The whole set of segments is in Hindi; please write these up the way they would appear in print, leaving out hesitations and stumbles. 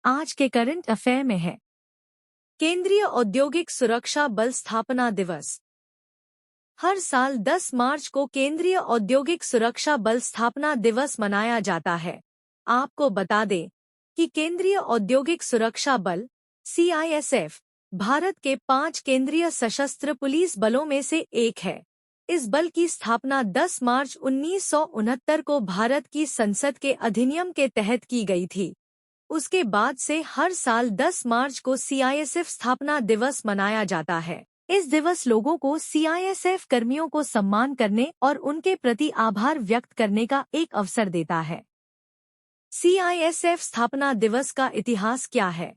आज के करंट अफेयर में है। केंद्रीय औद्योगिक सुरक्षा बल स्थापना दिवस। हर साल 10 मार्च को केंद्रीय औद्योगिक सुरक्षा बल स्थापना दिवस मनाया जाता है। आपको बता दें कि केंद्रीय औद्योगिक सुरक्षा बल CISF भारत के 5 केंद्रीय सशस्त्र पुलिस बलों में से एक है। इस बल की स्थापना 10 मार्च 1969 को भारत की संसद के अधिनियम के तहत की गई थी। उसके बाद से हर साल 10 मार्च को CISF स्थापना दिवस मनाया जाता है। इस दिवस लोगों को CISF कर्मियों को सम्मान करने और उनके प्रति आभार व्यक्त करने का एक अवसर देता है। CISF स्थापना दिवस का इतिहास क्या है?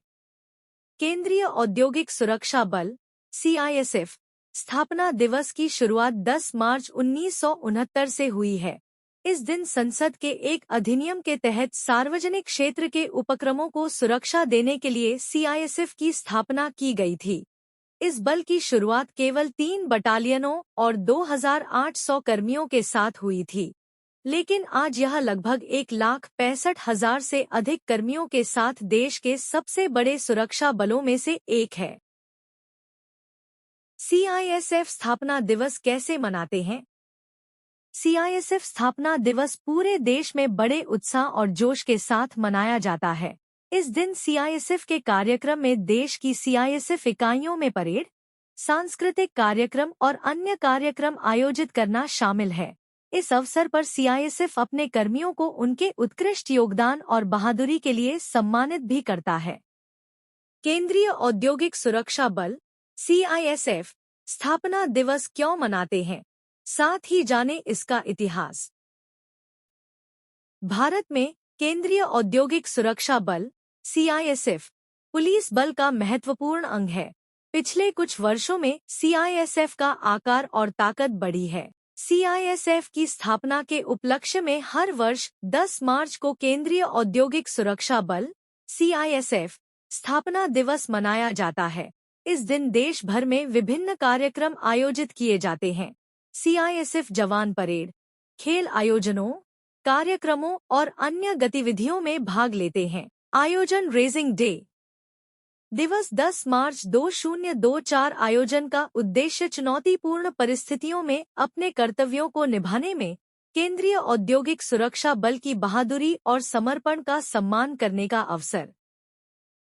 केंद्रीय औद्योगिक सुरक्षा बल CISF स्थापना दिवस की शुरुआत 10 मार्च 1969 से हुई है। इस दिन संसद के एक अधिनियम के तहत सार्वजनिक क्षेत्र के उपक्रमों को सुरक्षा देने के लिए CISF की स्थापना की गई थी। इस बल की शुरुआत केवल 3 बटालियनों और 2,800 कर्मियों के साथ हुई थी, लेकिन आज यह लगभग 1,65,000 से अधिक कर्मियों के साथ देश के सबसे बड़े सुरक्षा बलों में से एक है। CISF स्थापना दिवस कैसे मनाते हैं? CISF स्थापना दिवस पूरे देश में बड़े उत्साह और जोश के साथ मनाया जाता है। इस दिन CISF के कार्यक्रम में देश की CISF इकाइयों में परेड, सांस्कृतिक कार्यक्रम और अन्य कार्यक्रम आयोजित करना शामिल है। इस अवसर पर CISF अपने कर्मियों को उनके उत्कृष्ट योगदान और बहादुरी के लिए सम्मानित भी करता है। केंद्रीय औद्योगिक सुरक्षा बल CISF स्थापना दिवस क्यों मनाते हैं? साथ ही जाने इसका इतिहास। भारत में केंद्रीय औद्योगिक सुरक्षा बल CISF पुलिस बल का महत्वपूर्ण अंग है। पिछले कुछ वर्षों में CISF का आकार और ताकत बढ़ी है। CISF की स्थापना के उपलक्ष्य में हर वर्ष 10 मार्च को केंद्रीय औद्योगिक सुरक्षा बल CISF स्थापना दिवस मनाया जाता है। इस दिन देश भर में विभिन्न कार्यक्रम आयोजित किए जाते हैं। CISF जवान परेड, खेल आयोजनों, कार्यक्रमों और अन्य गतिविधियों में भाग लेते हैं। आयोजन रेजिंग डे दिवस 10 मार्च 2024 आयोजन का उद्देश्य चुनौतीपूर्ण परिस्थितियों में अपने कर्तव्यों को निभाने में केंद्रीय औद्योगिक सुरक्षा बल की बहादुरी और समर्पण का सम्मान करने का अवसर।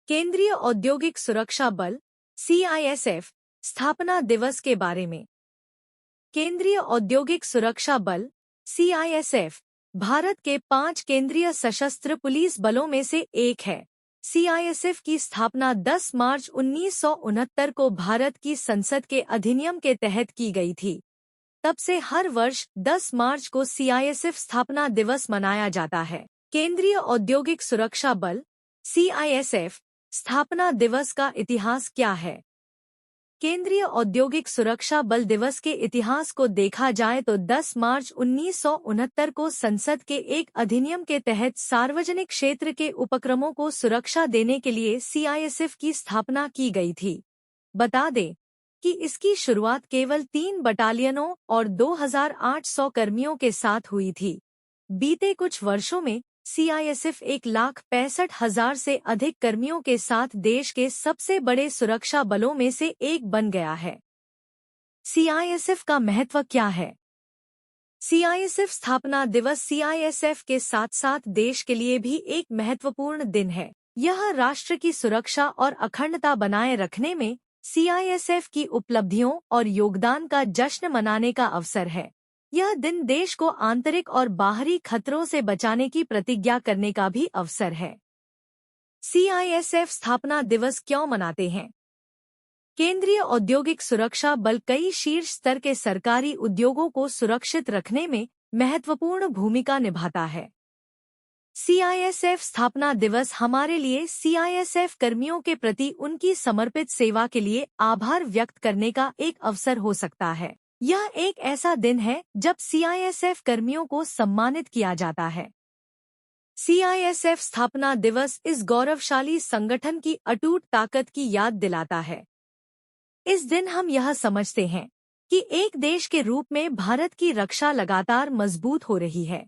केंद्रीय औद्योगिक सुरक्षा बल CISF स्थापना दिवस के बारे में। केंद्रीय औद्योगिक सुरक्षा बल CISF भारत के 5 केंद्रीय सशस्त्र पुलिस बलों में से एक है। CISF की स्थापना 10 मार्च 1969 को भारत की संसद के अधिनियम के तहत की गई थी। तब से हर वर्ष 10 मार्च को CISF स्थापना दिवस मनाया जाता है। केंद्रीय औद्योगिक सुरक्षा बल CISF स्थापना दिवस का इतिहास क्या है? केंद्रीय औद्योगिक सुरक्षा बल दिवस के इतिहास को देखा जाए तो 10 मार्च 1969 को संसद के एक अधिनियम के तहत सार्वजनिक क्षेत्र के उपक्रमों को सुरक्षा देने के लिए CISF की स्थापना की गई थी। बता दें कि इसकी शुरुआत केवल 3 बटालियनों और 2,800 कर्मियों के साथ हुई थी। बीते कुछ वर्षों में CISF 1,65,000 से अधिक कर्मियों के साथ देश के सबसे बड़े सुरक्षा बलों में से एक बन गया है। CISF का महत्व क्या है? CISF स्थापना दिवस CISF के साथ साथ देश के लिए भी एक महत्वपूर्ण दिन है। यह राष्ट्र की सुरक्षा और अखंडता बनाए रखने में CISF की उपलब्धियों और योगदान का जश्न मनाने का अवसर है। यह दिन देश को आंतरिक और बाहरी खतरों से बचाने की प्रतिज्ञा करने का भी अवसर है। CISF स्थापना दिवस क्यों मनाते हैं? केंद्रीय औद्योगिक सुरक्षा बल कई शीर्ष स्तर के सरकारी उद्योगों को सुरक्षित रखने में महत्वपूर्ण भूमिका निभाता है। CISF स्थापना दिवस हमारे लिए CISF कर्मियों के प्रति उनकी समर्पित सेवा के लिए आभार व्यक्त करने का एक अवसर हो सकता है। यह एक ऐसा दिन है जब CISF कर्मियों को सम्मानित किया जाता है। CISF स्थापना दिवस इस गौरवशाली संगठन की अटूट ताकत की याद दिलाता है। इस दिन हम यह समझते हैं कि एक देश के रूप में भारत की रक्षा लगातार मजबूत हो रही है।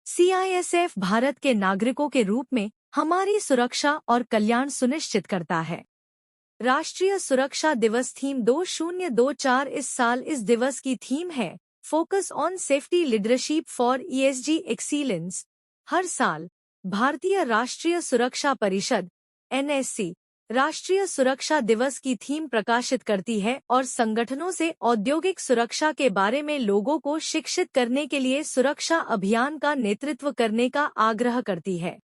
CISF भारत के नागरिकों के रूप में हमारी सुरक्षा और कल्याण सुनिश्चित करता है। राष्ट्रीय सुरक्षा दिवस थीम 2024 इस साल इस दिवस की थीम है focus on safety leadership for ESG excellence. हर साल भारतीय राष्ट्रीय सुरक्षा परिषद एनएससी राष्ट्रीय सुरक्षा दिवस की थीम प्रकाशित करती है और संगठनों से औद्योगिक सुरक्षा के बारे में लोगों को शिक्षित करने के लिए सुरक्षा अभियान का नेतृत्व करने का आग्रह करती है।